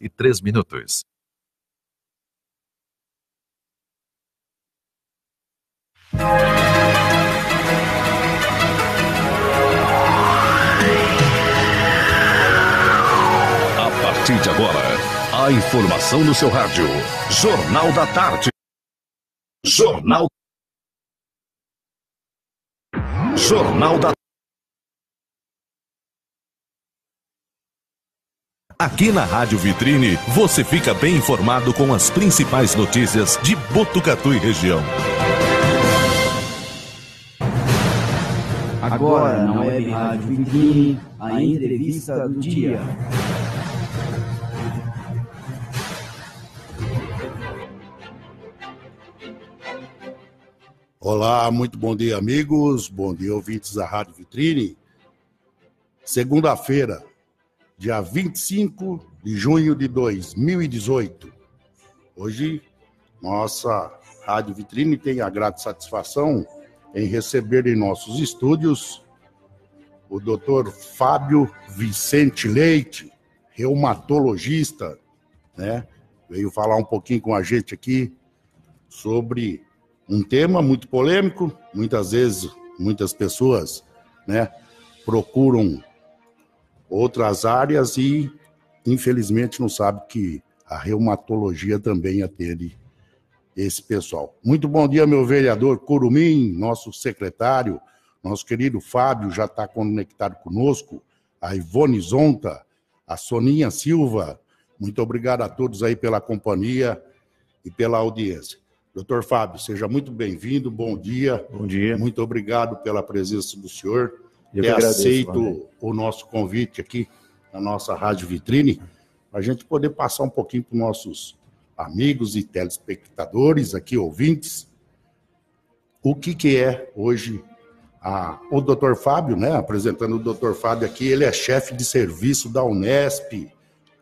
e 3 minutos. A partir de agora, a informação no seu rádio. Jornal da Tarde. Jornal da... Aqui na Rádio Vitrine, você fica bem informado com as principais notícias de Botucatu e região. Agora na Web Rádio Vitrine, a entrevista do dia. Olá, muito bom dia, amigos. Bom dia, ouvintes da Rádio Vitrine. Segunda-feira, dia 25 de junho de 2018. Hoje, nossa Rádio Vitrine tem a grata satisfação em receber em nossos estúdios o Dr. Fábio Vicente Leite, reumatologista, né? Veio falar um pouquinho com a gente aqui sobre um tema muito polêmico. Muitas vezes, muitas pessoas, né, procuram outras áreas e, infelizmente, não sabem que a reumatologia também atende esse pessoal. Muito bom dia, meu vereador Curumim, nosso secretário, nosso querido Fábio já está conectado conosco, a Ivone Zonta, a Soninha Silva. Muito obrigado a todos aí pela companhia e pela audiência. Doutor Fábio, seja muito bem-vindo, bom dia. Bom dia. Muito obrigado pela presença do senhor. Eu que agradeço, aceito o nosso convite aqui na nossa Rádio Vitrine, para a gente poder passar um pouquinho para os nossos amigos e telespectadores aqui, ouvintes, o que é hoje o Dr. Fábio, né? Apresentando o Dr. Fábio aqui, ele é chefe de serviço da Unesp,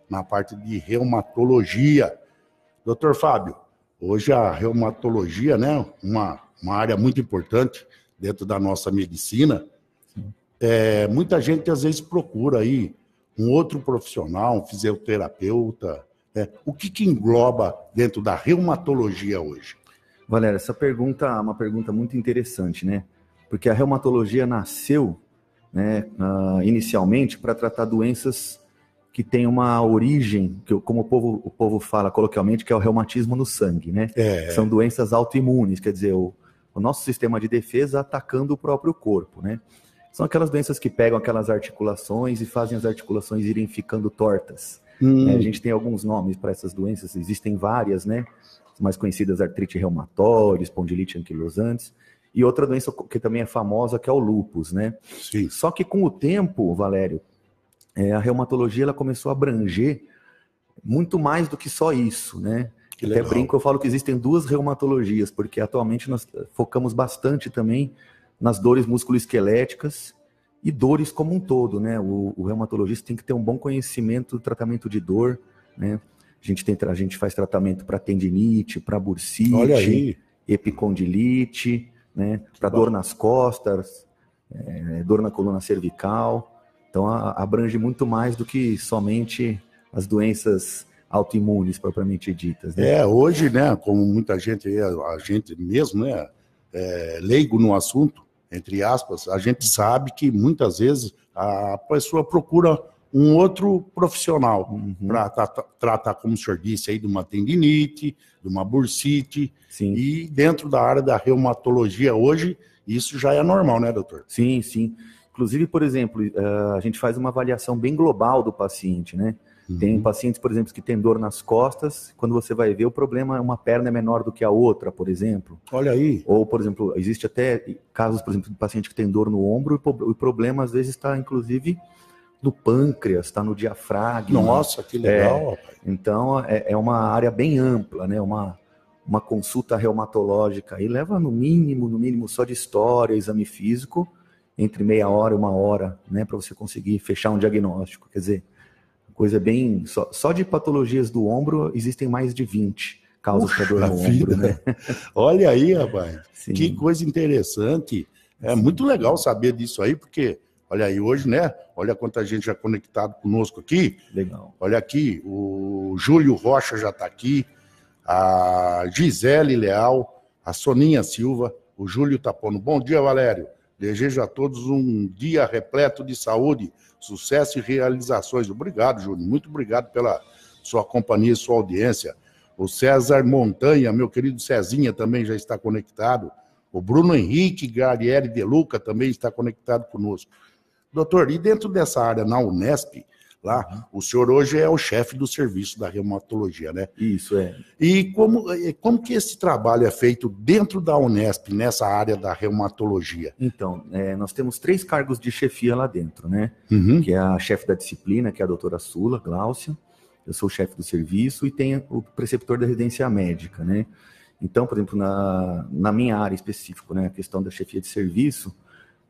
na parte de reumatologia. Dr. Fábio, hoje a reumatologia, né, uma área muito importante dentro da nossa medicina. Muita gente às vezes procura aí um outro profissional, um fisioterapeuta, né? O que engloba dentro da reumatologia hoje? Valéria, essa pergunta é uma pergunta muito interessante, né? Porque a reumatologia nasceu, né, inicialmente para tratar doenças que têm uma origem, como o povo fala coloquialmente, que é o reumatismo no sangue, né? São doenças autoimunes, quer dizer, o nosso sistema de defesa atacando o próprio corpo, né? São aquelas doenças que pegam aquelas articulações e fazem as articulações irem ficando tortas. A gente tem alguns nomes para essas doenças, existem várias, né? As mais conhecidas, artrite reumatoide, espondilite anquilosante, e outra doença que também é famosa, que é o lúpus, né? Sim. Só que com o tempo, Valério, a reumatologia ela começou a abranger muito mais do que só isso, né? Até brinco, eu falo que existem duas reumatologias, porque atualmente nós focamos bastante também nas dores musculoesqueléticas e dores como um todo, né? O reumatologista tem que ter um bom conhecimento do tratamento de dor, né? A gente faz tratamento para tendinite, para bursite, epicondilite, né? Para dor nas costas, dor na coluna cervical. Então abrange muito mais do que somente as doenças autoimunes propriamente ditas, né? Hoje, né, como muita gente, a gente mesmo, né, leigo no assunto, entre aspas, a gente sabe que muitas vezes a pessoa procura um outro profissional para tratar, como o senhor disse, aí, de uma tendinite, de uma bursite. Sim. E dentro da área da reumatologia hoje, isso já é normal, né, doutor? Sim, sim. Inclusive, por exemplo, a gente faz uma avaliação bem global do paciente, né? Tem pacientes, por exemplo, que têm dor nas costas, quando você vai ver o problema é uma perna é menor do que a outra, por exemplo. Olha aí. Ou, por exemplo, existe até casos, por exemplo, de paciente que tem dor no ombro e o problema às vezes está, inclusive, no pâncreas, está no diafragma. Nossa, que legal. Então, é uma área bem ampla, né? Uma consulta reumatológica aí leva no mínimo, só de história, exame físico, entre meia hora e uma hora, né? Para você conseguir fechar um diagnóstico. Quer dizer, coisa bem... Só de patologias do ombro existem mais de 20 causas para dor no ombro, né? Olha aí, rapaz. Sim. Que coisa interessante. É muito legal saber disso aí, porque, olha aí, hoje, né? Olha quanta gente já conectado conosco aqui. Legal. Olha aqui, o o Júlio Rocha já está aqui, a Gisele Leal, a Soninha Silva, o Júlio tá pondo. Bom dia, Valério. Desejo a todos um dia repleto de saúde, sucesso e realizações. Obrigado, Júlio. Muito obrigado pela sua companhia e sua audiência. O César Montanha, meu querido Cezinha, também já está conectado. O Bruno Henrique Garieri de Luca também está conectado conosco. Doutor, e dentro dessa área na Unesp, lá, o senhor hoje é o chefe do serviço da reumatologia, né? Isso, é. E como que esse trabalho é feito dentro da Unesp, nessa área da reumatologia? Então, nós temos 3 cargos de chefia lá dentro, né? Que é a chefe da disciplina, que é a doutora Sula Gláucia, eu sou o chefe do serviço, e tem o preceptor da residência médica, né? Então, por exemplo, na minha área específica, né, a questão da chefia de serviço,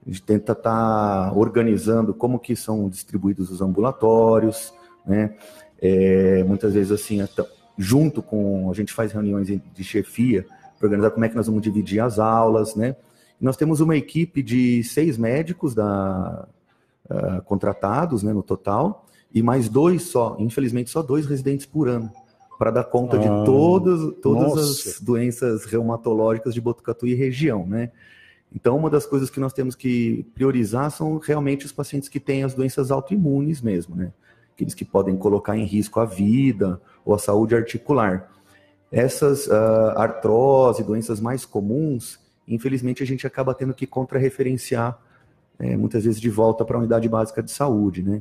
a gente tenta estar organizando como que são distribuídos os ambulatórios, né? Muitas vezes, assim, junto com... A gente faz reuniões de chefia para organizar como é que nós vamos dividir as aulas, né? E nós temos uma equipe de 6 médicos contratados, né, no total, e mais 2 só, infelizmente só 2 residentes por ano, para dar conta de todas as doenças reumatológicas de Botucatu e região, né? Então, uma das coisas que nós temos que priorizar são realmente os pacientes que têm as doenças autoimunes mesmo, né? Aqueles que podem colocar em risco a vida ou a saúde articular. Essas artrose, doenças mais comuns, infelizmente a gente acaba tendo que contrarreferenciar muitas vezes de volta para a unidade básica de saúde, né?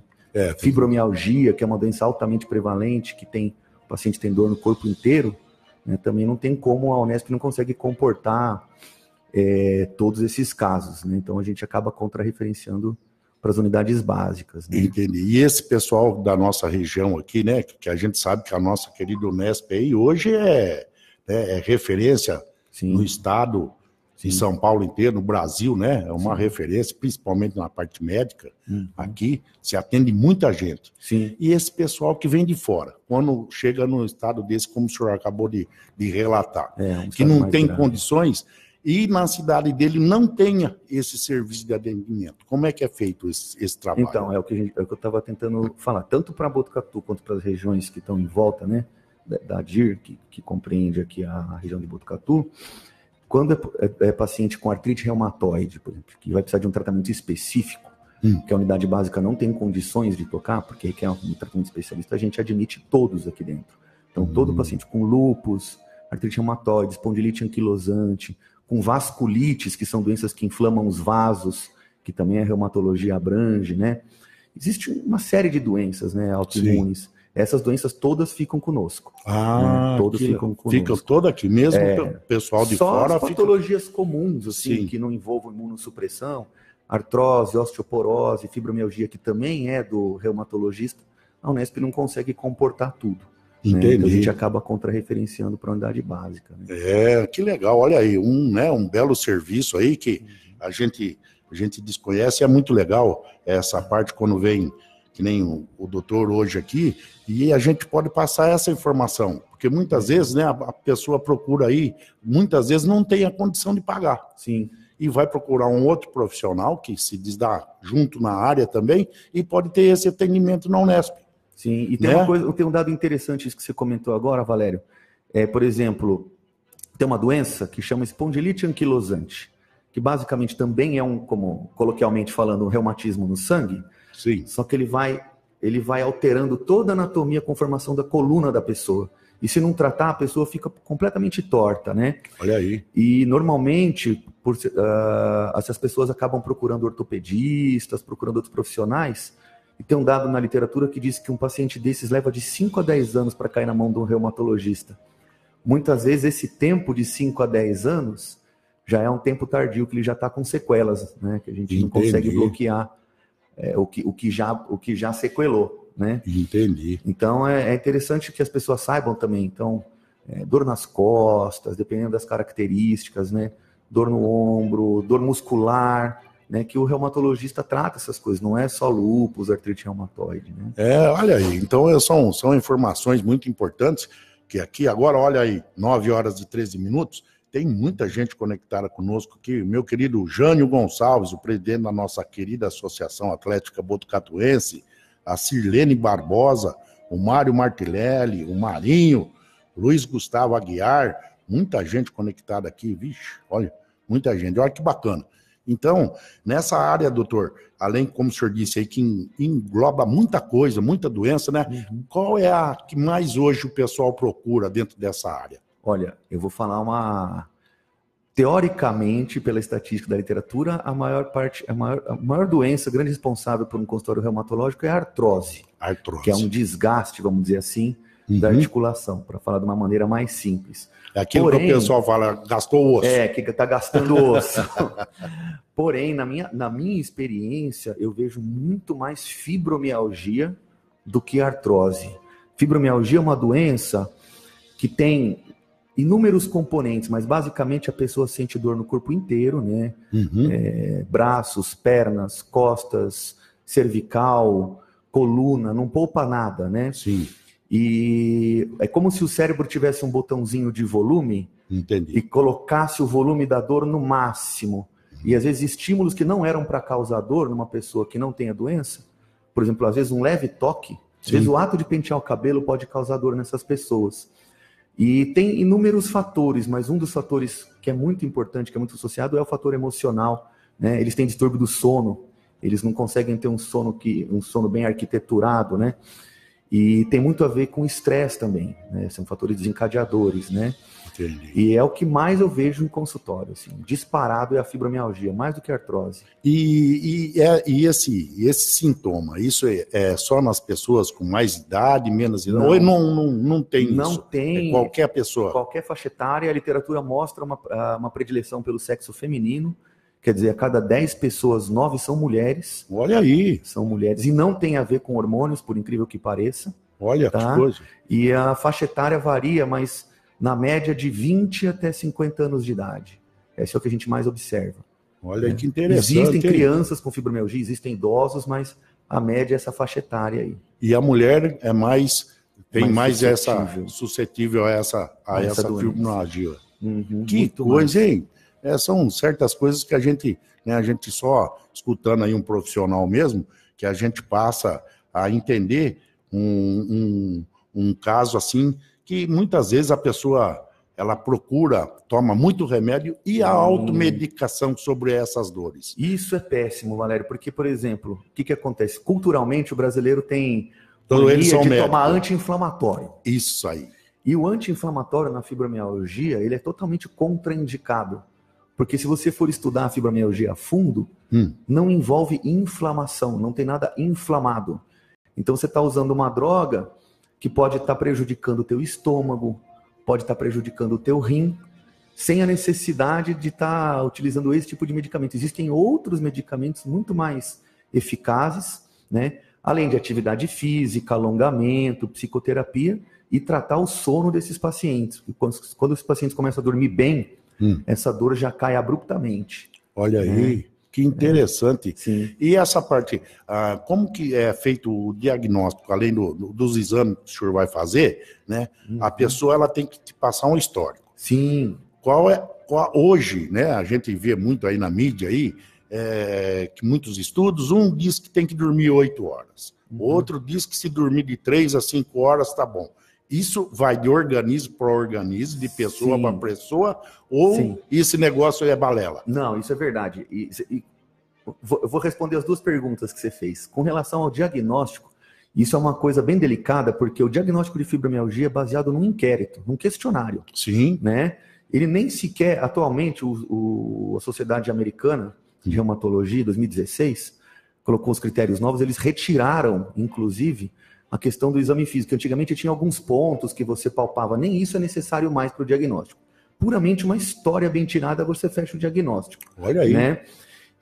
Fibromialgia, que é uma doença altamente prevalente, que o paciente tem dor no corpo inteiro, né? Também não tem como, a Unesp não consegue comportar todos esses casos, né? Então a gente acaba contrarreferenciando para as unidades básicas, né? Entendi. E esse pessoal da nossa região aqui, né, que a gente sabe que a nossa querida Unesp aí hoje é referência no estado, em São Paulo inteiro, no Brasil, né? É uma referência, principalmente na parte médica. Aqui se atende muita gente. Sim. E esse pessoal que vem de fora, quando chega num estado desse, como o senhor acabou de relatar, que não tem condições, e na cidade dele não tenha esse serviço de atendimento. Como é que é feito esse trabalho? Então, é o que eu estava tentando falar, tanto para Botucatu quanto para as regiões que estão em volta, né, da DIR, que compreende aqui a região de Botucatu. Quando é paciente com artrite reumatoide, por exemplo, que vai precisar de um tratamento específico, que a unidade básica não tem condições de tocar, porque aí que é um tratamento especialista, a gente admite todos aqui dentro. Então, todo paciente com lúpus, artrite reumatoide, espondilite anquilosante, com vasculites, que são doenças que inflamam os vasos, que também a reumatologia abrange, né? Existe uma série de doenças, né, autoimunes. Sim. Essas doenças todas ficam conosco. Todas ficam conosco. Ficam todas aqui, mesmo o pessoal de fora. Só as patologias comuns, assim, que não envolvam imunossupressão, artrose, osteoporose, fibromialgia, que também é do reumatologista, a Unesp não consegue comportar tudo. Entendi. Né? Então a gente acaba contrarreferenciando para a unidade básica. Né? Que legal. Olha aí, um belo serviço aí que a gente desconhece. É muito legal essa parte quando vem, que nem o doutor hoje aqui, e a gente pode passar essa informação, porque muitas vezes, né, a pessoa procura aí, muitas vezes não tem a condição de pagar. Sim. E vai procurar um outro profissional que se desdá junto na área também e pode ter esse atendimento na Unesp. Sim, e tem tem um dado interessante isso que você comentou agora, Valério. Por exemplo, tem uma doença que chama espondilite anquilosante, que basicamente também é como coloquialmente falando, um reumatismo no sangue. Sim. Só que ele vai alterando toda a anatomia, a conformação da coluna da pessoa. E se não tratar, a pessoa fica completamente torta, né? Olha aí. E normalmente, essas pessoas acabam procurando ortopedistas, procurando outros profissionais. E tem um dado na literatura que diz que um paciente desses leva de 5 a 10 anos para cair na mão de um reumatologista. Muitas vezes esse tempo de 5 a 10 anos já é um tempo tardio, que ele já está com sequelas, né? Que a gente não consegue bloquear o que já sequelou, né? Entendi. Então é interessante que as pessoas saibam também. Então, dor nas costas, dependendo das características, né? Dor no ombro, dor muscular, né, que o reumatologista trata essas coisas, não é só lúpus, artrite reumatoide. Né? Olha aí, então são informações muito importantes, que aqui agora, olha aí, 9h13, tem muita gente conectada conosco aqui, meu querido Jânio Gonçalves, o presidente da nossa querida Associação Atlética Botucatuense, a Sirlene Barbosa, o Mário Martilelli, o Marinho, Luiz Gustavo Aguiar, muita gente conectada aqui, vixe, olha, muita gente, olha que bacana. Então, nessa área, doutor, além, como o senhor disse aí, que engloba muita coisa, muita doença, né? Qual é a que mais hoje o pessoal procura dentro dessa área? Olha, eu vou falar teoricamente, pela estatística da literatura, a maior doença, grande responsável por um consultório reumatológico é a artrose. Que é um desgaste, vamos dizer assim, da articulação, para falar de uma maneira mais simples. É aquilo que o pessoal fala, gastou o osso. Que está gastando osso. Porém, na minha experiência, eu vejo muito mais fibromialgia do que artrose. Fibromialgia é uma doença que tem inúmeros componentes, mas basicamente a pessoa sente dor no corpo inteiro, né? Braços, pernas, costas, cervical, coluna, não poupa nada, né? Sim. E é como se o cérebro tivesse um botãozinho de volume. Entendi. E colocasse o volume da dor no máximo. E às vezes estímulos que não eram para causar dor numa pessoa que não tem a doença, por exemplo, às vezes um leve toque, às vezes o ato de pentear o cabelo pode causar dor nessas pessoas. E tem inúmeros fatores, mas um dos fatores que é muito importante, que é muito associado, é o fator emocional, né? Eles têm distúrbio do sono, eles não conseguem ter um sono bem arquiteturado, né? E tem muito a ver com estresse também, né? São fatores desencadeadores, né? Entendi. E é o que mais eu vejo em consultório, assim, disparado é a fibromialgia, mais do que a artrose. E esse sintoma, isso é só nas pessoas com mais idade, menos idade? Ou não tem isso? Não tem. É qualquer pessoa? Qualquer faixa etária, a literatura mostra uma predileção pelo sexo feminino, quer dizer, a cada 10 pessoas, 9 são mulheres. Olha aí. São mulheres, e não tem a ver com hormônios, por incrível que pareça. Olha, tá? Que coisa. E a faixa etária varia, mas na média de 20 até 50 anos de idade. Esse é o que a gente mais observa. Olha que interessante. Existem crianças com fibromialgia, existem idosos, mas a média é essa faixa etária aí. E a mulher é tem mais suscetível a essa fibromialgia. Que coisa, mais. Hein? São certas coisas que a gente só escutando aí um profissional mesmo, que a gente passa a entender um caso assim, que muitas vezes a pessoa ela toma muito remédio e a automedicação sobre essas dores. Isso é péssimo, Valério, porque, por exemplo, o que acontece? Culturalmente, o brasileiro tem mania de tomar anti-inflamatório. Isso aí. E o anti-inflamatório na fibromialgia, ele é totalmente contraindicado. Porque se você for estudar a fibromialgia a fundo, não envolve inflamação, não tem nada inflamado. Então você está usando uma droga que pode estar prejudicando o teu estômago, pode estar prejudicando o teu rim, sem a necessidade de estar utilizando esse tipo de medicamento. Existem outros medicamentos muito mais eficazes, né? Além de atividade física, alongamento, psicoterapia, e tratar o sono desses pacientes. Quando os pacientes começam a dormir bem, essa dor já cai abruptamente. Olha aí, que interessante. Sim. E essa parte, como que é feito o diagnóstico, além dos exames que o senhor vai fazer, né? A pessoa ela tem que te passar um histórico. Sim. Hoje, né? A gente vê muito aí na mídia aí, que muitos estudos, um diz que tem que dormir 8 horas, outro diz que se dormir de 3 a 5 horas tá bom. Isso vai de organismo para organismo, de pessoa para pessoa, ou esse negócio é balela? Não, isso é verdade. Eu vou responder as duas perguntas que você fez. Com relação ao diagnóstico, isso é uma coisa bem delicada, porque o diagnóstico de fibromialgia é baseado num inquérito, num questionário. Sim. Né? Ele nem sequer, atualmente, a Sociedade Americana de Reumatologia, 2016, colocou os critérios novos, eles retiraram, inclusive, a questão do exame físico. Antigamente tinha alguns pontos que você palpava, nem isso é necessário mais para o diagnóstico. Puramente uma história bem tirada, você fecha o diagnóstico. Olha aí. Né?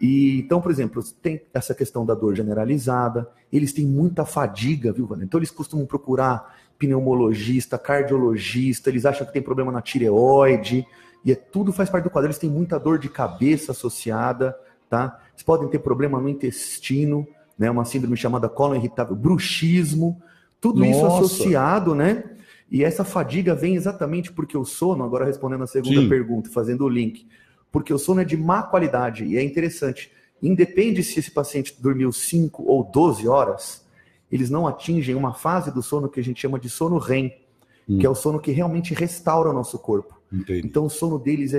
E, então, por exemplo, tem essa questão da dor generalizada, eles têm muita fadiga, viu, Valério? Então eles costumam procurar pneumologista, cardiologista, eles acham que tem problema na tireoide, e tudo faz parte do quadro. Eles têm muita dor de cabeça associada, tá? Eles podem ter problema no intestino, né, uma síndrome chamada cólon irritável, bruxismo, tudo isso associado, né? E essa fadiga vem exatamente porque o sono, agora respondendo a segunda pergunta, fazendo o link, porque o sono é de má qualidade, e é interessante, independe se esse paciente dormiu 5 ou 12 horas, eles não atingem uma fase do sono que a gente chama de sono REM, que é o sono que realmente restaura o nosso corpo. Entendi. Então o sono deles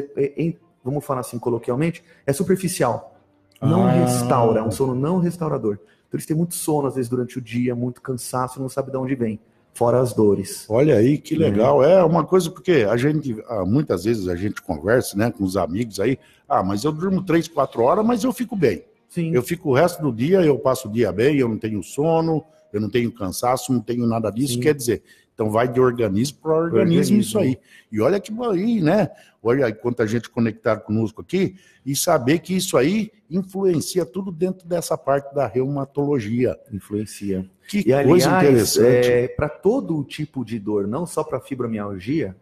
vamos falar assim coloquialmente, é superficial. Não restaura, é um sono não restaurador. Então eles têm muito sono, às vezes, durante o dia, muito cansaço, não sabe de onde vem. Fora as dores. Olha aí, que legal. É uma coisa porque a gente, muitas vezes a gente conversa, né, com os amigos aí, mas eu durmo 3, 4 horas, mas eu fico bem. Sim. Eu fico o resto do dia, eu passo o dia bem, eu não tenho sono, eu não tenho cansaço, não tenho nada disso. Sim. Quer dizer, então vai de organismo para organismo isso aí. E olha que aí, né? Olha aí quanta gente conectada conosco aqui e saber que isso aí influencia tudo dentro dessa parte da reumatologia. Influencia. Que coisa interessante. Para todo tipo de dor, não só para fibromialgia,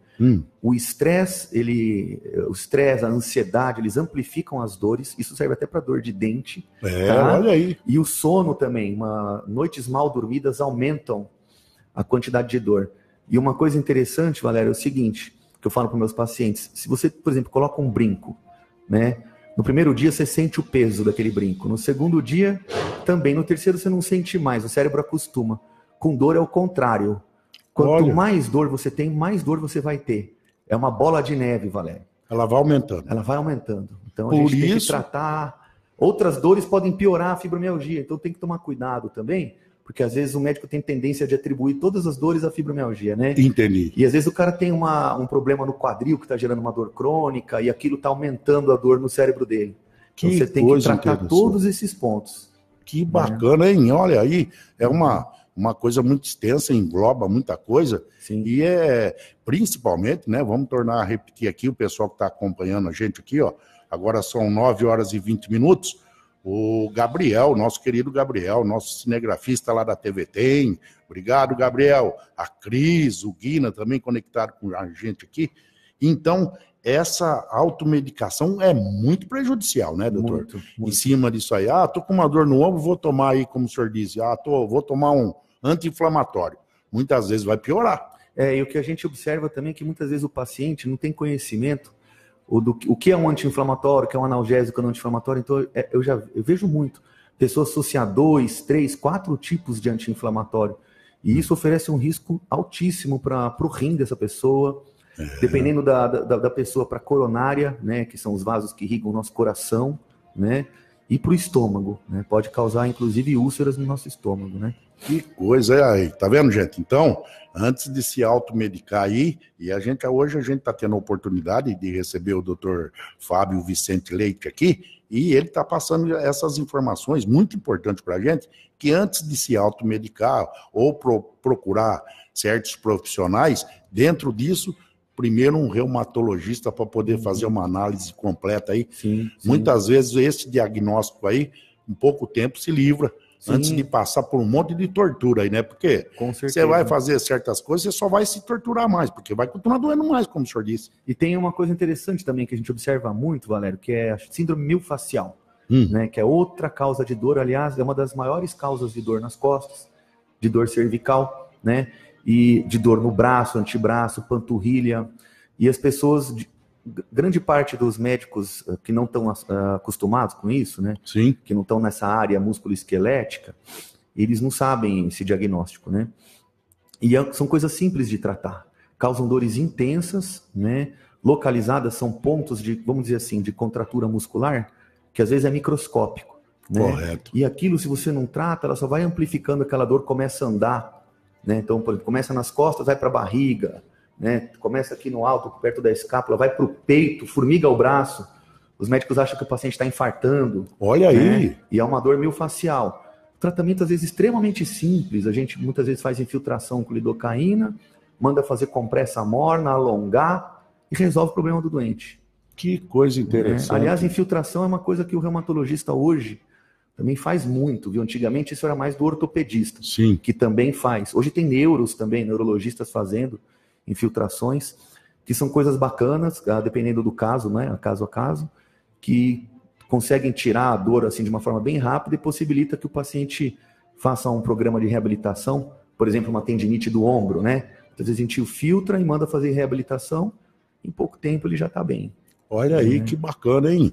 o estresse, a ansiedade, eles amplificam as dores. Isso serve até para dor de dente. Tá? Olha aí. E o sono também. Noites mal dormidas aumentam a quantidade de dor. E uma coisa interessante, Valério, é o seguinte, que eu falo para meus pacientes. Se você, por exemplo, coloca um brinco, né? No primeiro dia você sente o peso daquele brinco. No segundo dia, também. No terceiro você não sente mais. O cérebro acostuma. Com dor é o contrário. Quanto mais dor você tem, mais dor você vai ter. É uma bola de neve, Valério. Ela vai aumentando. Ela vai aumentando. Então a gente tem que tratar. Outras dores podem piorar a fibromialgia. Então tem que tomar cuidado também. Porque às vezes o médico tem tendência de atribuir todas as dores à fibromialgia, né? Entendi. E às vezes o cara tem um problema no quadril que está gerando uma dor crônica e aquilo está aumentando a dor no cérebro dele. Então você tem que tratar todos esses pontos. Que bacana, hein? Olha aí, é uma coisa muito extensa, engloba muita coisa. Sim. E principalmente, né? Vamos tornar a repetir aqui, o pessoal que está acompanhando a gente aqui, ó. Agora são 9 horas e 20 minutos. O Gabriel, nosso querido Gabriel, nosso cinegrafista lá da TV Tem. Obrigado, Gabriel. A Cris, o Guina também conectado com a gente aqui. Então, essa automedicação é muito prejudicial, né, doutor? Muito. Em cima disso aí. Tô com uma dor no ombro, vou tomar aí, como o senhor disse, vou tomar um anti-inflamatório. Muitas vezes vai piorar. E o que a gente observa também é que muitas vezes o paciente não tem conhecimento o que é um anti-inflamatório, o que é um analgésico não anti-inflamatório. Então, eu vejo muito pessoas associar 2, 3, 4 tipos de anti-inflamatório. E isso oferece um risco altíssimo para o rim dessa pessoa, dependendo da pessoa, para a coronária, né, que são os vasos que irrigam o nosso coração, né, e para o estômago, né, pode causar, inclusive, úlceras no nosso estômago, né. Que coisa aí, tá vendo, gente? Então, antes de se automedicar aí, e hoje a gente está tendo a oportunidade de receber o Dr. Fábio Vicente Leite aqui, e ele está passando essas informações muito importantes para a gente, que antes de se automedicar ou procurar certos profissionais, dentro disso, primeiro um reumatologista para poder fazer uma análise completa aí. Sim. Muitas vezes esse diagnóstico aí, em pouco tempo se livra. Sim. Antes de passar por um monte de tortura aí, né? Porque você vai fazer certas coisas, você só vai se torturar mais, porque vai continuar doendo mais, como o senhor disse. E tem uma coisa interessante também que a gente observa muito, Valério, que é a síndrome miofascial, né? Que é outra causa de dor, aliás, é uma das maiores causas de dor nas costas, de dor cervical, né? E de dor no braço, antebraço, panturrilha. E as pessoas, grande parte dos médicos que não estão acostumados com isso, né? Sim. Que não estão nessa área musculoesquelética, eles não sabem esse diagnóstico, né? E são coisas simples de tratar. Causam dores intensas, né? Localizadas, são pontos de, vamos dizer assim, de contratura muscular, que às vezes é microscópico, né? Correto. E aquilo, se você não trata, ela só vai amplificando aquela dor, começa a andar, né? Então, por exemplo, começa nas costas, vai para a barriga, né? Começa aqui no alto, perto da escápula, vai para o peito, formiga o braço. Os médicos acham que o paciente está infartando. Olha aí! E é uma dor miofascial. O tratamento, às vezes, extremamente simples. A gente, muitas vezes, faz infiltração com lidocaína, manda fazer compressa morna, alongar e resolve o problema do doente. Que coisa interessante. Aliás, infiltração é uma coisa que o reumatologista hoje também faz muito, viu? Antigamente isso era mais do ortopedista, Sim. Que também faz. Hoje tem neuros também, neurologistas fazendo infiltrações, que são coisas bacanas, dependendo do caso, né, caso a caso, que conseguem tirar a dor assim de uma forma bem rápida e possibilita que o paciente faça um programa de reabilitação, por exemplo, uma tendinite do ombro, né? Às vezes a gente filtra e manda fazer reabilitação, em pouco tempo ele já está bem. Olha aí, que bacana, hein?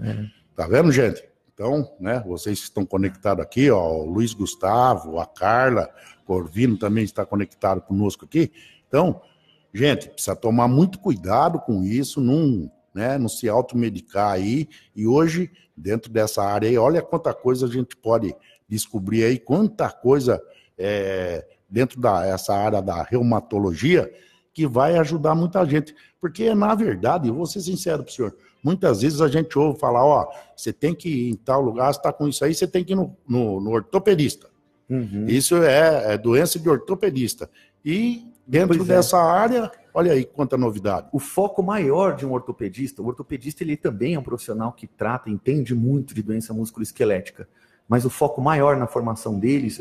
Tá vendo, gente? Então, né, vocês que estão conectados aqui, ó, o Luiz Gustavo, a Carla, Corvino também está conectado conosco aqui. Então, gente, precisa tomar muito cuidado com isso, não se automedicar aí. E hoje, dentro dessa área aí, olha quanta coisa a gente pode descobrir aí, quanta coisa dentro dessa área da reumatologia que vai ajudar muita gente. Porque, na verdade, eu vou ser sincero para o senhor, muitas vezes a gente ouve falar, ó, você tem que ir em tal lugar, você está com isso aí, você tem que ir no ortopedista. Uhum. Isso é doença de ortopedista. E dentro dessa área, olha aí quanta novidade. O foco maior de um ortopedista, o ortopedista ele também é um profissional que trata, entende muito de doença musculoesquelética, mas o foco maior na formação deles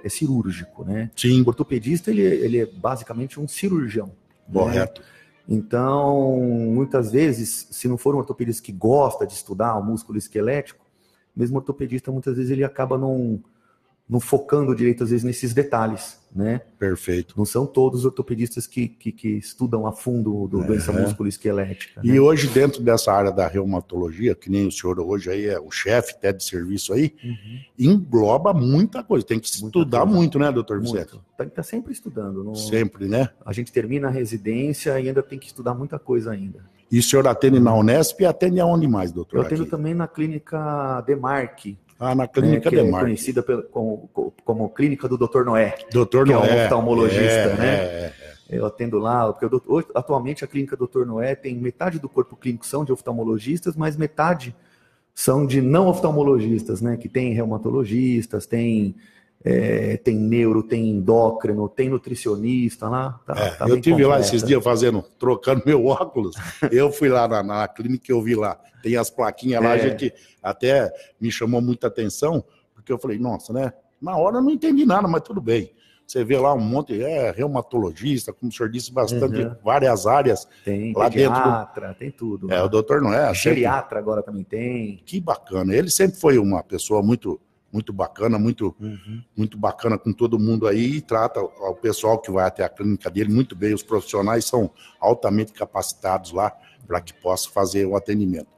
é cirúrgico, né? Sim. O ortopedista ele é basicamente um cirurgião. Correto. Né? Então, muitas vezes, se não for um ortopedista que gosta de estudar o músculo esquelético, mesmo o ortopedista, muitas vezes, ele acaba não focando direito, às vezes, nesses detalhes, né? Perfeito. Não são todos os ortopedistas que estudam a fundo doença musculoesquelética. E né? hoje, dentro dessa área da reumatologia, que nem o senhor hoje aí é o chefe até de serviço aí, engloba muita coisa. Tem que estudar muito, né, doutor Vicente? Tem que estar sempre estudando. Sempre, né? A gente termina a residência e ainda tem que estudar muita coisa ainda. E o senhor atende na Unesp e atende aonde mais, doutor? Eu atendo também na clínica Demarque. Na clínica que Demarque. É conhecida como clínica do Dr. Noé. Dr. Que Noé. É um oftalmologista, né? Eu atendo lá, porque atualmente a clínica Dr. Noé tem metade do corpo clínico são de oftalmologistas, mas metade são de não oftalmologistas, né? Que tem reumatologistas, tem neuro, tem endócrino, tem nutricionista lá. Eu estive lá esses dias trocando meu óculos. Eu fui lá na clínica que eu vi lá. Tem as plaquinhas lá, a gente até me chamou muita atenção, porque eu falei, nossa, né? Na hora eu não entendi nada, mas tudo bem. Você vê lá um monte, reumatologista, como o senhor disse, bastante, várias áreas. Tem lá pediatra, tem tudo. O doutor não é? Geriatra agora também tem. Que bacana. Ele sempre foi uma pessoa muito bacana, muito bacana com todo mundo aí, e trata o pessoal que vai até a clínica dele muito bem. Os profissionais são altamente capacitados lá para que possa fazer o atendimento.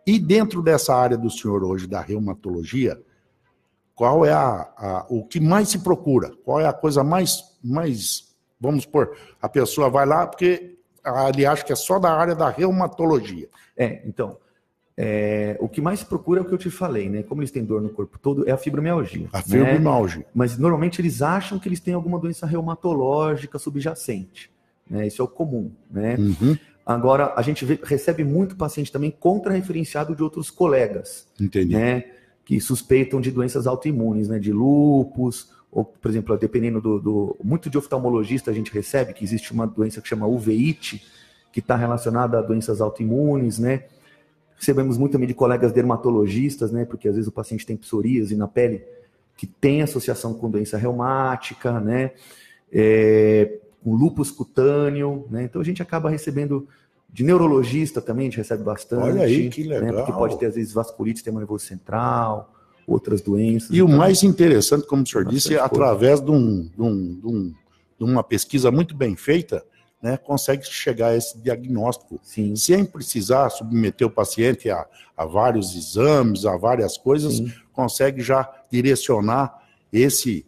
E dentro dessa área do senhor hoje, da reumatologia, qual é o que mais se procura? Qual é a coisa mais, vamos supor, a pessoa vai lá porque ele acha que é só da área da reumatologia. Então, o que mais se procura é o que eu te falei, né? Como eles têm dor no corpo todo, é a fibromialgia. A fibromialgia. Né? Mas normalmente eles acham que eles têm alguma doença reumatológica subjacente. Né? Isso é o comum, né? Agora, a gente recebe muito paciente também contra-referenciado de outros colegas. Entendi. Né? Que suspeitam de doenças autoimunes, né? De lúpus, ou, por exemplo, dependendo muito de oftalmologista a gente recebe, que existe uma doença que chama uveíte, que está relacionada a doenças autoimunes, né? Recebemos muito também de colegas dermatologistas, né? Porque às vezes o paciente tem psoríase na pele, que tem associação com doença reumática, né? Com lúpus cutâneo, né? Então a gente acaba recebendo de neurologista também, a gente recebe bastante. Olha aí, que legal. Né? Porque pode ter, às vezes, vasculite, sistema nervoso central, outras doenças. E o mais interessante, como o senhor disse, através de uma pesquisa muito bem feita, né, consegue chegar a esse diagnóstico. Sim. Sem precisar submeter o paciente a vários exames, a várias coisas, consegue já direcionar esse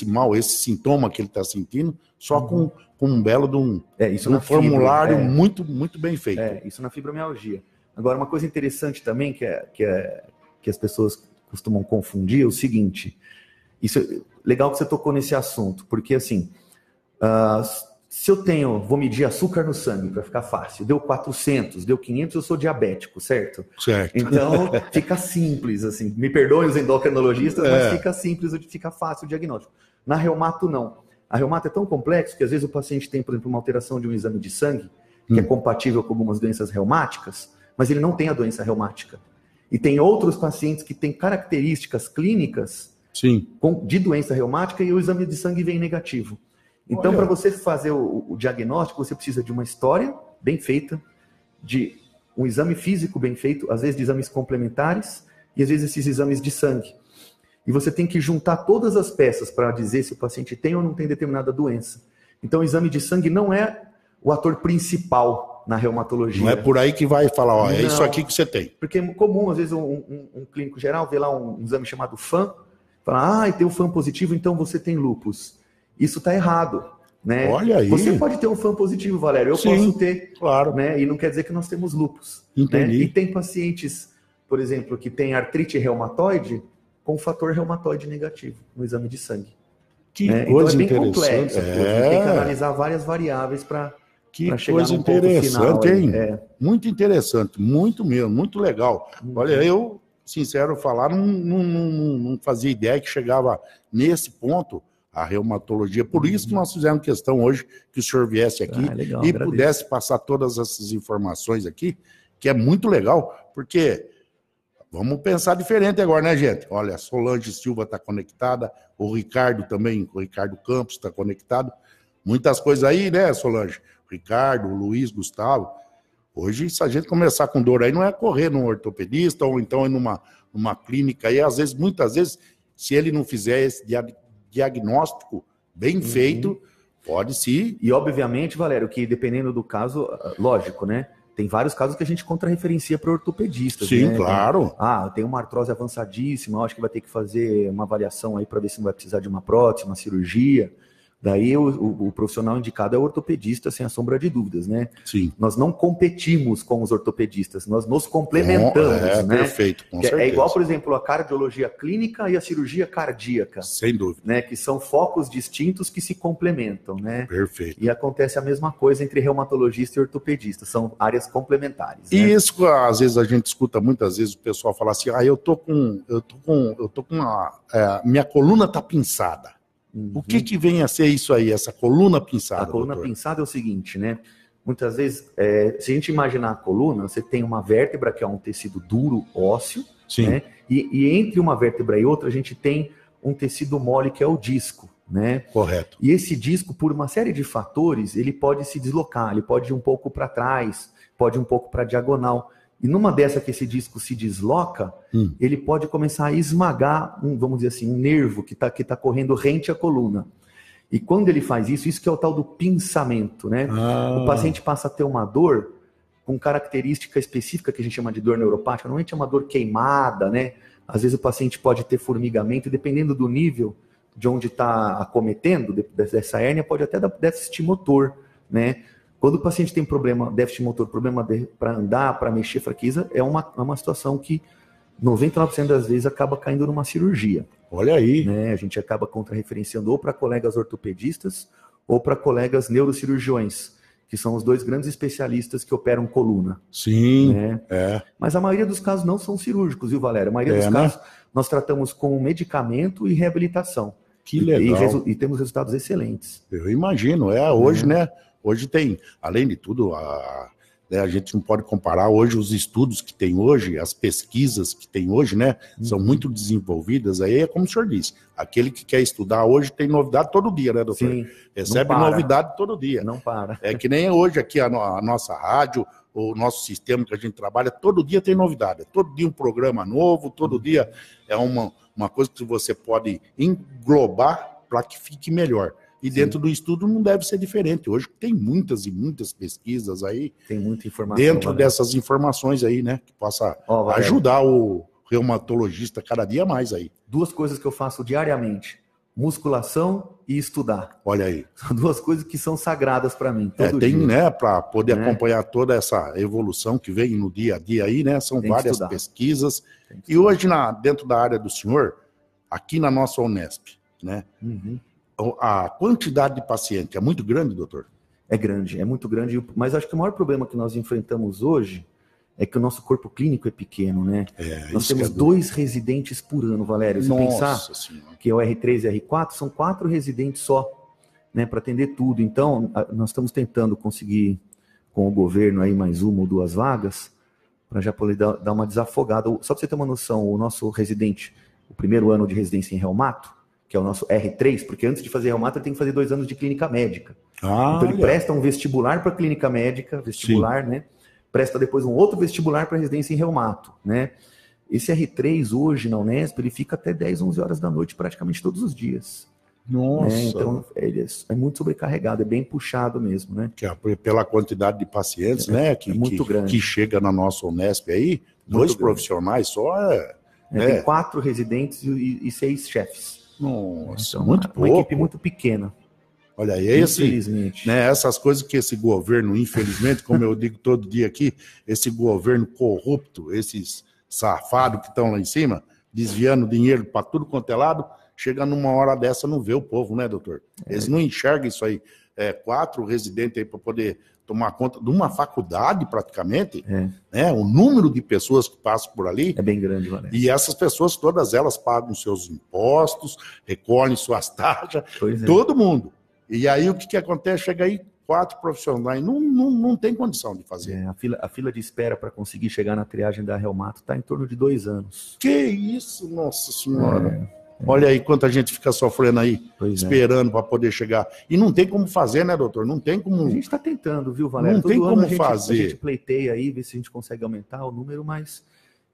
mal, esse sintoma que ele está sentindo, só com um belo de um formulário muito bem feito. Isso na fibromialgia. Agora, uma coisa interessante também que as pessoas costumam confundir é o seguinte, legal que você tocou nesse assunto, porque assim, se eu vou medir açúcar no sangue para ficar fácil, deu 400, deu 500, eu sou diabético, certo? Certo. Então, fica simples, assim, me perdoem os endocrinologistas, mas fica simples, fica fácil o diagnóstico. Na reumato, não. A reumato é tão complexo que às vezes o paciente tem, por exemplo, uma alteração de um exame de sangue, que é compatível com algumas doenças reumáticas, mas ele não tem a doença reumática. E tem outros pacientes que têm características clínicas de doença reumática e o exame de sangue vem negativo. Então, para você fazer o diagnóstico, você precisa de uma história bem feita, de um exame físico bem feito, às vezes de exames complementares e às vezes esses exames de sangue. E você tem que juntar todas as peças para dizer se o paciente tem ou não tem determinada doença. Então, o exame de sangue não é o ator principal na reumatologia. Não é por aí que vai falar, ó, é Não, isso aqui que você tem. Porque é comum, às vezes, um clínico geral vê lá um exame chamado FAM, fala, tem um FAM positivo, então você tem lúpus. Isso está errado, né? Olha aí. Você pode ter um FAM positivo, Valério, eu Sim, posso ter, claro. né? E não quer dizer que nós temos lúpus. Entendi. Né? E tem pacientes, por exemplo, que tem artrite reumatoide com fator reumatoide negativo no exame de sangue. Que né? coisa então é bem interessante. complexo. A gente tem que analisar várias variáveis para chegar coisa num ponto interessante, final, hein? Muito interessante, muito mesmo, muito legal. Olha, eu, sincero falar, não fazia ideia que chegava nesse ponto a reumatologia. Por isso que nós fizemos questão hoje que o senhor viesse aqui legal, e agradeço. pudesse passar todas essas informações aqui, que é muito legal, porque vamos pensar diferente agora, né, gente? Olha, a Solange Silva está conectada, o Ricardo também, o Ricardo Campos está conectado. Muitas coisas aí, né, Solange? Ricardo, Luiz, Gustavo. Hoje, se a gente começar com dor aí, não é correr num ortopedista ou então ir numa clínica aí. Às vezes, muitas vezes, se ele não fizer esse diagnóstico bem feito, pode sim. E, obviamente, Valério, que dependendo do caso, lógico, né? Tem vários casos que a gente contrarreferencia para ortopedistas. Sim, né? claro. Tem uma artrose avançadíssima, acho que vai ter que fazer uma avaliação aí para ver se não vai precisar de uma prótese, uma cirurgia. Daí o profissional indicado é o ortopedista, sem a sombra de dúvidas, né? Sim. Nós não competimos com os ortopedistas, nós nos complementamos, né? Perfeito, com certeza. É igual, por exemplo, a cardiologia clínica e a cirurgia cardíaca. Sem dúvida. Né? Que são focos distintos que se complementam, né? Perfeito. E acontece a mesma coisa entre reumatologista e ortopedista, são áreas complementares. E né? isso, às vezes, a gente escuta muitas vezes o pessoal falar assim, eu tô com minha coluna tá pinçada. O que vem a ser isso aí, essa coluna pinçada? A coluna doutor? pinçada é o seguinte, né? Muitas vezes, se a gente imaginar a coluna, você tem uma vértebra que é um tecido duro, ósseo, Sim. né? E entre uma vértebra e outra, a gente tem um tecido mole que é o disco, né? Correto. E esse disco, por uma série de fatores, ele pode se deslocar, ele pode ir um pouco para trás, pode ir um pouco para a diagonal. E numa dessa que esse disco se desloca, ele pode começar a esmagar, vamos dizer assim, um nervo que tá correndo rente à coluna. E quando ele faz isso que é o tal do pinçamento, né? O paciente passa a ter uma dor com característica específica que a gente chama de dor neuropática. Normalmente é uma dor queimada, né? Às vezes o paciente pode ter formigamento, e dependendo do nível de onde está acometendo dessa hérnia, pode até dar déficit motor, né? Quando o paciente tem problema, déficit motor, problema para andar, para mexer, fraqueza, é uma situação que 99% das vezes acaba caindo numa cirurgia. Olha aí. Né? A gente acaba contrarreferenciando ou para colegas ortopedistas ou para colegas neurocirurgiões, que são os dois grandes especialistas que operam coluna. Sim, né? Mas a maioria dos casos não são cirúrgicos, viu, Valério? A maioria dos casos nós tratamos com medicamento e reabilitação. Que legal. E temos resultados excelentes. Eu imagino, hoje, né? Hoje tem, além de tudo, a gente não pode comparar hoje os estudos que tem hoje, as pesquisas que tem hoje, né? São muito desenvolvidas. Aí é como o senhor disse, aquele que quer estudar hoje tem novidade todo dia, né, doutor? Sim, recebe novidade todo dia. Não para. É que nem hoje aqui a nossa rádio, o nosso sistema que a gente trabalha, todo dia tem novidade. Todo dia um programa novo, todo dia é uma coisa que você pode englobar para que fique melhor. E dentro do estudo não deve ser diferente. Hoje tem muitas e muitas pesquisas aí. Tem muita informação. Dentro dessas informações aí, né? Que possa ajudar o reumatologista cada dia mais aí. 2 coisas que eu faço diariamente: musculação e estudar. Olha aí. São 2 coisas que são sagradas para mim. Todo tem, dia. né? Para poder acompanhar toda essa evolução que vem no dia a dia aí, né? São várias pesquisas. E hoje, dentro da área do senhor, aqui na nossa Unesp, né? A quantidade de paciente é muito grande, doutor? É grande, é muito grande. Mas acho que o maior problema que nós enfrentamos hoje é que o nosso corpo clínico é pequeno, né? Nós temos 2 residentes por ano, Valério. Se pensar que é o R3 e R4, são 4 residentes só, né, para atender tudo. Então, nós estamos tentando conseguir com o governo aí mais 1 ou 2 vagas, para já poder dar uma desafogada. Só para você ter uma noção, o nosso residente, o primeiro ano de residência em reumato, que é o nosso R3, porque antes de fazer reumato ele tem que fazer 2 anos de clínica médica. Então ele presta um vestibular para clínica médica, né? Presta depois um outro vestibular para residência em reumato, né? Esse R3 hoje na Unesp, ele fica até 10, 11 horas da noite praticamente todos os dias. Nossa. Né? Então, é muito sobrecarregado, é bem puxado mesmo, né? Que pela quantidade de pacientes, né? Que, muito grande. Que chega na nossa Unesp aí, dois profissionais só Tem 4 residentes e 6 chefes. Nossa, então, muito pouco. Uma equipe muito pequena. Olha aí, infelizmente. Né, essas coisas que esse governo, infelizmente, como eu digo todo dia aqui, esse governo corrupto, esses safados que estão lá em cima, desviando dinheiro para tudo quanto é lado, chega numa hora dessa, não vê o povo, né, doutor? Eles não enxergam isso aí. 4 residentes aí para poder tomar conta de uma faculdade, praticamente, né? O número de pessoas que passam por ali é bem grande, Valério. E essas pessoas, todas elas pagam seus impostos, recolhem suas taxas, todo mundo. E aí o que acontece? Chega aí 4 profissionais, não tem condição de fazer. A fila de espera para conseguir chegar na triagem da Reumato está em torno de 2 anos. Que isso, nossa senhora. Olha aí quanta gente fica sofrendo aí, esperando para poder chegar. E não tem como fazer, né, doutor? Não tem como... A gente está tentando, viu, Valério? Não tem como fazer. A gente pleiteia aí, vê se a gente consegue aumentar o número, mas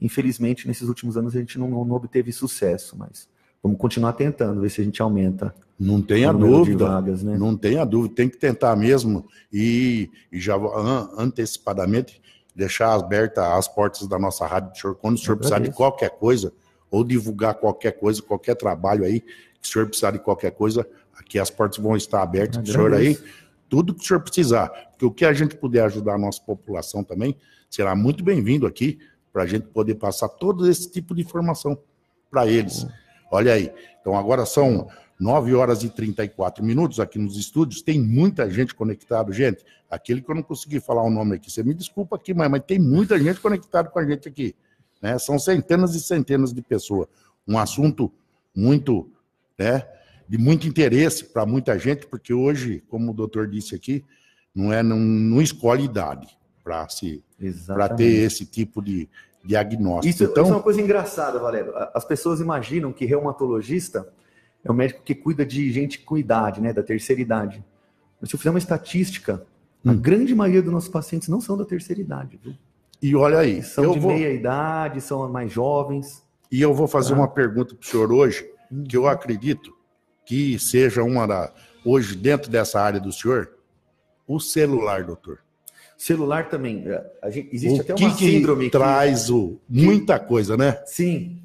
infelizmente nesses últimos anos a gente não obteve sucesso, mas vamos continuar tentando, ver se a gente aumenta. Não tenha dúvida, vagas, né? Não tenha dúvida, tem que tentar mesmo e já antecipadamente deixar abertas as portas da nossa rádio, senhor, quando o senhor precisar de qualquer coisa, ou divulgar qualquer coisa, qualquer trabalho aí, que o senhor precisar de qualquer coisa, aqui as portas vão estar abertas para o senhor aí, tudo que o senhor precisar, porque o que a gente puder ajudar a nossa população também, será muito bem-vindo aqui, para a gente poder passar todo esse tipo de informação para eles. Olha aí, então agora são 9h34 aqui nos estúdios, tem muita gente conectada, gente, aquele que eu não consegui falar o nome aqui, você me desculpa aqui, mas tem muita gente conectada com a gente aqui, né? São centenas e centenas de pessoas, um assunto muito, né, de muito interesse para muita gente, porque hoje, como o doutor disse aqui, não escolhe idade para ter esse tipo de diagnóstico. Isso é uma coisa engraçada, Valério, as pessoas imaginam que reumatologista é o médico que cuida de gente com idade, né, da terceira idade. Mas se eu fizer uma estatística, a grande maioria dos nossos pacientes não são da terceira idade, viu? E olha aí, são meia idade, são mais jovens. E eu vou fazer uma pergunta para o senhor hoje, que eu acredito que seja hoje, dentro dessa área do senhor, o celular, doutor. Celular também. Existe até uma síndrome que traz muita coisa, né? Sim,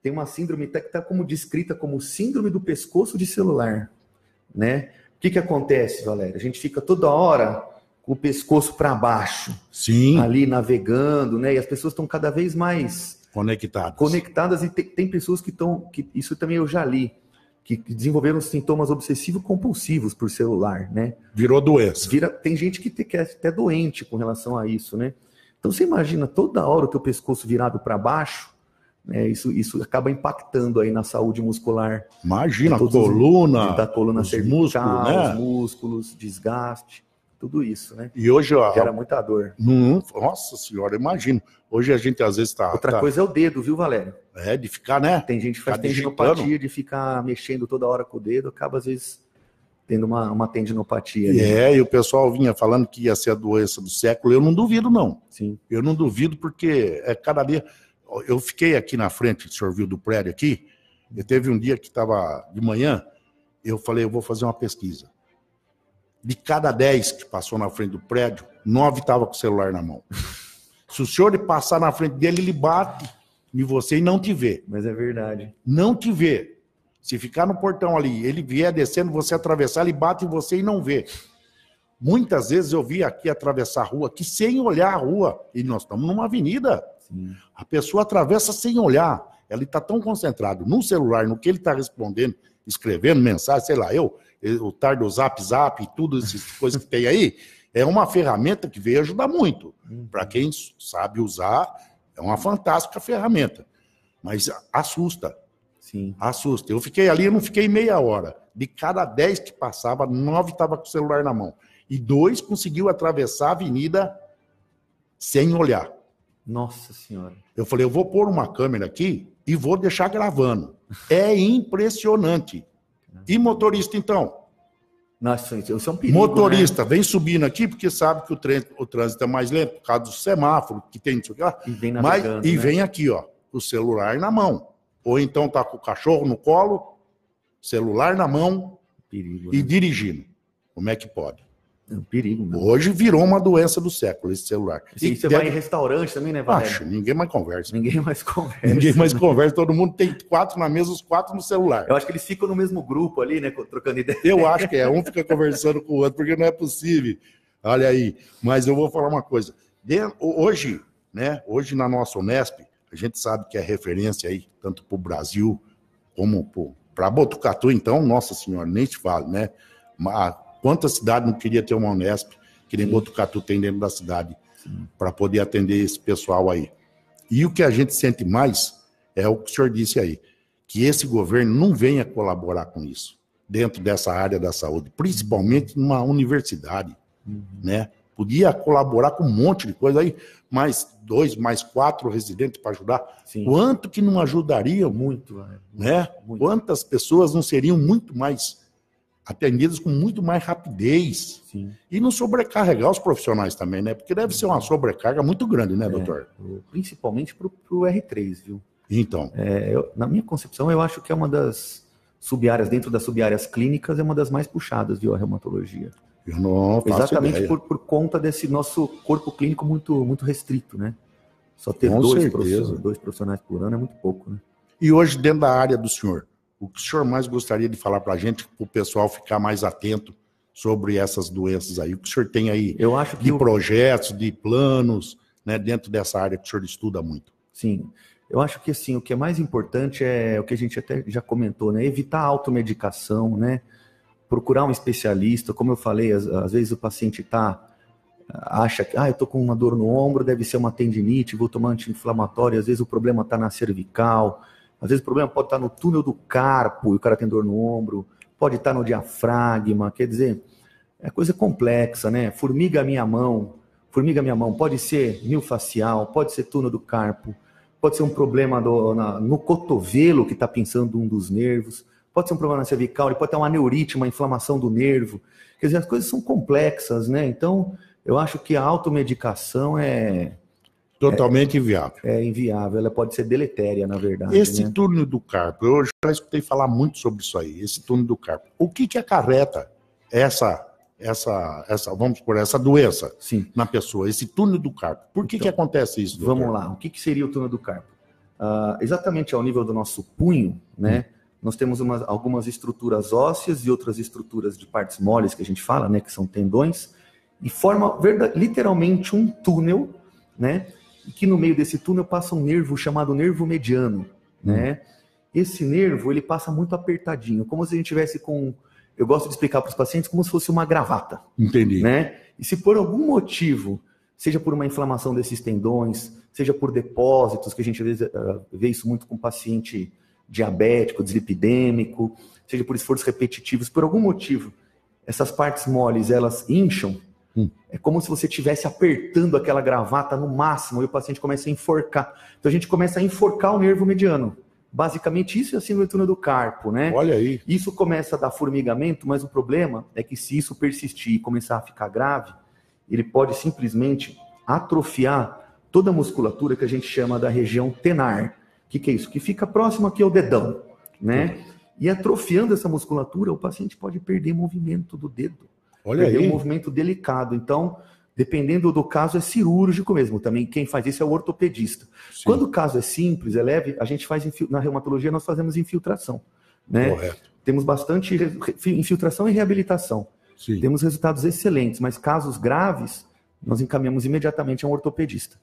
tem uma síndrome que está como descrita como síndrome do pescoço de celular, né? O que acontece, Valério? A gente fica toda hora com o pescoço para baixo, ali navegando, né? E as pessoas estão cada vez mais conectadas e tem pessoas que isso também eu já li, que desenvolveram sintomas obsessivo-compulsivos por celular, né? Virou doença. Tem gente que é até doente com relação a isso, né? Então você imagina toda hora o teu pescoço virado para baixo, né? Isso acaba impactando aí na saúde muscular. Imagina, a coluna, da coluna cervical, músculos, né? Os músculos, desgaste, tudo isso, né? E hoje gera muita dor. Nossa senhora, imagino. Hoje a gente às vezes Outra coisa é o dedo, viu, Valério? De ficar, né? Tem gente que faz tendinopatia de ficar mexendo toda hora com o dedo, acaba às vezes tendo uma tendinopatia. E o pessoal vinha falando que ia ser a doença do século. Eu não duvido, não. Sim. Eu não duvido, porque cada dia... Eu fiquei aqui na frente, o senhor viu, do prédio aqui, e teve um dia que estava de manhã, eu falei, eu vou fazer uma pesquisa. De cada 10 que passou na frente do prédio, 9 estavam com o celular na mão. Se o senhor passar na frente dele, ele bate em você e não te vê. Mas é verdade. Não te vê. Se ficar no portão ali, ele vier descendo, você atravessar, ele bate em você e não vê. Muitas vezes eu vi aqui atravessar a rua, aqui sem olhar a rua, e nós estamos numa avenida. Sim. A pessoa atravessa sem olhar. Ela está tão concentrada no celular, no que ele está respondendo, escrevendo mensagem, sei lá, o tar do Zap Zap e tudo essas coisas que tem aí, é uma ferramenta que veio ajudar muito. Para quem sabe usar, é uma fantástica ferramenta. Mas assusta. Sim. Assusta. Eu fiquei ali, eu não fiquei meia hora. De cada 10 que passava, 9 estavam com o celular na mão. E 2 conseguiu atravessar a avenida sem olhar. Nossa Senhora. Eu falei, eu vou pôr uma câmera aqui e vou deixar gravando. É impressionante. E motorista, então? Nossa, isso é um perigo, motorista, né? Vem subindo aqui porque sabe que o trânsito é mais lento por causa do semáforo, que tem isso aqui, ó. E vem navegando, vem aqui, ó, com o celular na mão. Ou então tá com o cachorro no colo, celular na mão Perigo, e né? dirigindo. Como é que pode? É um perigo, meu. Hoje virou uma doença do século esse celular. E você vai em restaurante também, né, Valério? Acho, ninguém mais conversa. Ninguém mais conversa. Ninguém mais né? conversa, todo mundo tem 4 na mesa, os 4 no celular. Eu acho que eles ficam no mesmo grupo ali, né, trocando ideia. Eu acho que um fica conversando com o outro, porque não é possível. Olha aí, mas eu vou falar uma coisa. Hoje, né, hoje na nossa Unesp, a gente sabe que é referência aí, tanto para o Brasil como para Botucatu, então, nossa senhora, nem se fala, né? Quanta cidade não queria ter uma Unesp, que nem Botucatu tem dentro da cidade, para poder atender esse pessoal aí. E o que a gente sente mais é o que o senhor disse aí, que esse governo não venha colaborar com isso, dentro dessa área da saúde, principalmente numa universidade, né? Podia colaborar com um monte de coisa aí, mais 2, mais 4 residentes para ajudar. Sim. Quanto que não ajudaria, Muito, né? muito. Quantas pessoas não seriam muito mais atendidas com muito mais rapidez. Sim. E não sobrecarregar os profissionais também, né? Porque deve ser uma sobrecarga muito grande, né, doutor? Principalmente para o R3, viu? Então. Na minha concepção, eu acho que é uma das sub-áreas, dentro das sub-áreas clínicas, é uma das mais puxadas, viu, a reumatologia. Eu não faço Exatamente ideia. por conta desse nosso corpo clínico muito, muito restrito, né? Só ter Com dois certeza. profissionais por ano é muito pouco, né? E hoje, dentro da área do senhor, o que o senhor mais gostaria de falar para a gente, para o pessoal ficar mais atento sobre essas doenças aí? O que o senhor tem aí Eu acho que de projetos, de planos, né, dentro dessa área que o senhor estuda muito? Sim, eu acho que assim, o que é mais importante é o que a gente até já comentou, né? Evitar a automedicação, né? Procurar um especialista, como eu falei, às vezes o paciente acha que eu tô com uma dor no ombro, deve ser uma tendinite, vou tomar anti-inflamatório, às vezes o problema está na cervical, às vezes o problema pode estar no túnel do carpo e o cara tem dor no ombro, pode estar no diafragma, quer dizer, é coisa complexa, né? Formiga minha mão, pode ser miofascial, pode ser túnel do carpo, pode ser um problema no cotovelo que está pensando um dos nervos, pode ser um problema na cervical, ele pode ter uma aneurite, uma inflamação do nervo. Quer dizer, as coisas são complexas, né? Então, eu acho que a automedicação é Totalmente inviável. É inviável, ela pode ser deletéria, na verdade. Esse né? túnel do carpo, eu já escutei falar muito sobre isso aí, esse túnel do carpo. O que acarreta essa vamos por essa doença Sim. na pessoa, esse túnel do carpo? Por que acontece isso, doutor? Vamos lá, o que seria o túnel do carpo? Exatamente ao nível do nosso punho, né? Nós temos algumas estruturas ósseas e outras estruturas de partes moles que a gente fala, né? Que são tendões, e forma literalmente um túnel, né? E que no meio desse túnel passa um nervo chamado nervo mediano, né? Esse nervo, ele passa muito apertadinho, como se a gente tivesse com... Eu gosto de explicar para os pacientes como se fosse uma gravata. Entendi. Né? E se por algum motivo, seja por uma inflamação desses tendões, seja por depósitos, que a gente vê isso muito com paciente diabético, dislipidêmico, seja por esforços repetitivos, por algum motivo, essas partes moles, elas incham, é como se você estivesse apertando aquela gravata no máximo e o paciente começa a enforcar. Então a gente começa a enforcar o nervo mediano. Basicamente isso é a síndrome do túnel do carpo, né? Olha aí. Isso começa a dar formigamento, mas o problema é que se isso persistir e começar a ficar grave, ele pode simplesmente atrofiar toda a musculatura que a gente chama da região tenar. O que é isso? Que fica próximo aqui ao dedão, né? E atrofiando essa musculatura, o paciente pode perder movimento do dedo. Olha perder aí. um movimento delicado. Então, dependendo do caso, é cirúrgico mesmo. Também quem faz isso é o ortopedista. Sim. Quando o caso é simples, é leve, a gente faz, na reumatologia, nós fazemos infiltração. Né? Correto. Temos bastante infiltração e reabilitação. Sim. Temos resultados excelentes, mas casos graves, nós encaminhamos imediatamente a um ortopedista.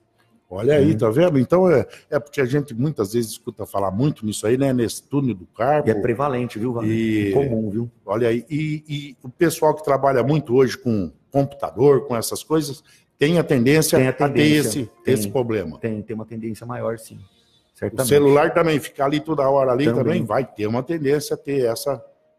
Olha aí, tá vendo? Então é porque a gente muitas vezes escuta falar muito nisso aí, né? Nesse túnel do carpo. E é prevalente, viu, Wagner? E- É comum, viu? Olha aí, e o pessoal que trabalha muito hoje com computador, com essas coisas, tem a tendência, a ter esse problema. Tem uma tendência maior, sim. O Certamente. celular também, ficar ali toda hora ali Também. também vai ter uma tendência a ter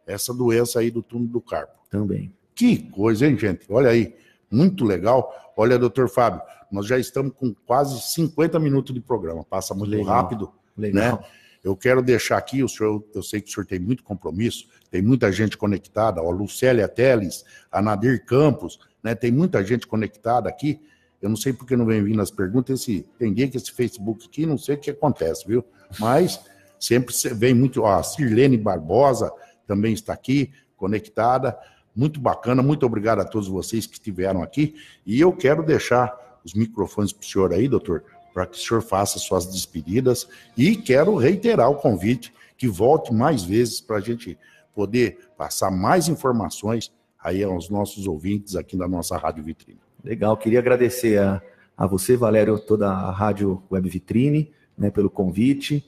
essa doença aí do túnel do carpo. Também. Que coisa, hein, gente? Olha aí, muito legal. Olha, doutor Fábio, nós já estamos com quase 50 minutos de programa, passa muito Legal. rápido, Legal. né? Eu quero deixar aqui, eu sei que o senhor tem muito compromisso, tem muita gente conectada, ó, Lucélia Teles, a Nadir Campos, né? Tem muita gente conectada aqui. Eu não sei porque não vem vindo as perguntas, tem dia que esse Facebook aqui, não sei o que acontece, viu? Mas sempre vem muito, ó, a Sirlene Barbosa também está aqui, conectada. Muito bacana, muito obrigado a todos vocês que estiveram aqui. E eu quero deixar os microfones para o senhor aí, doutor, para que o senhor faça suas despedidas. E quero reiterar o convite que volte mais vezes para a gente poder passar mais informações aí aos nossos ouvintes aqui da nossa Rádio Vitrine. Legal, queria agradecer a você, Valério, toda a Rádio Web Vitrine, né, pelo convite.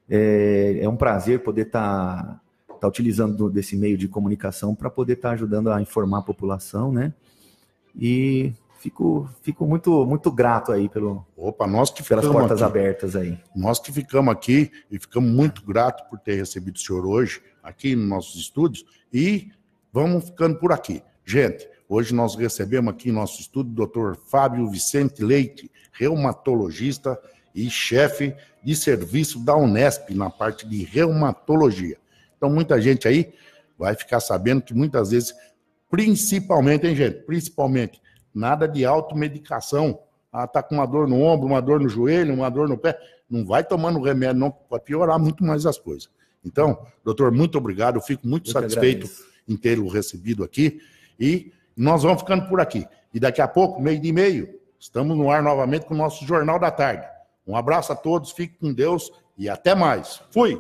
É um prazer poder estar utilizando desse meio de comunicação para poder estar ajudando a informar a população, né? E fico muito, muito grato aí pelas portas abertas aí. Nós que ficamos aqui e ficamos muito gratos por ter recebido o senhor hoje aqui nos nossos estúdios e vamos ficando por aqui. Gente, hoje nós recebemos aqui em nosso estúdio o Dr. Fábio Vicente Leite, reumatologista e chefe de serviço da Unesp na parte de reumatologia. Então muita gente aí vai ficar sabendo que muitas vezes, principalmente, hein, gente? Principalmente, nada de automedicação. Tá com uma dor no ombro, uma dor no joelho, uma dor no pé. Não vai tomando remédio, não, para piorar muito mais as coisas. Então, doutor, muito obrigado. Eu fico muito satisfeito em tê-lo recebido aqui. E nós vamos ficando por aqui. E daqui a pouco, 12:30, estamos no ar novamente com o nosso Jornal da Tarde. Um abraço a todos, fique com Deus e até mais. Fui!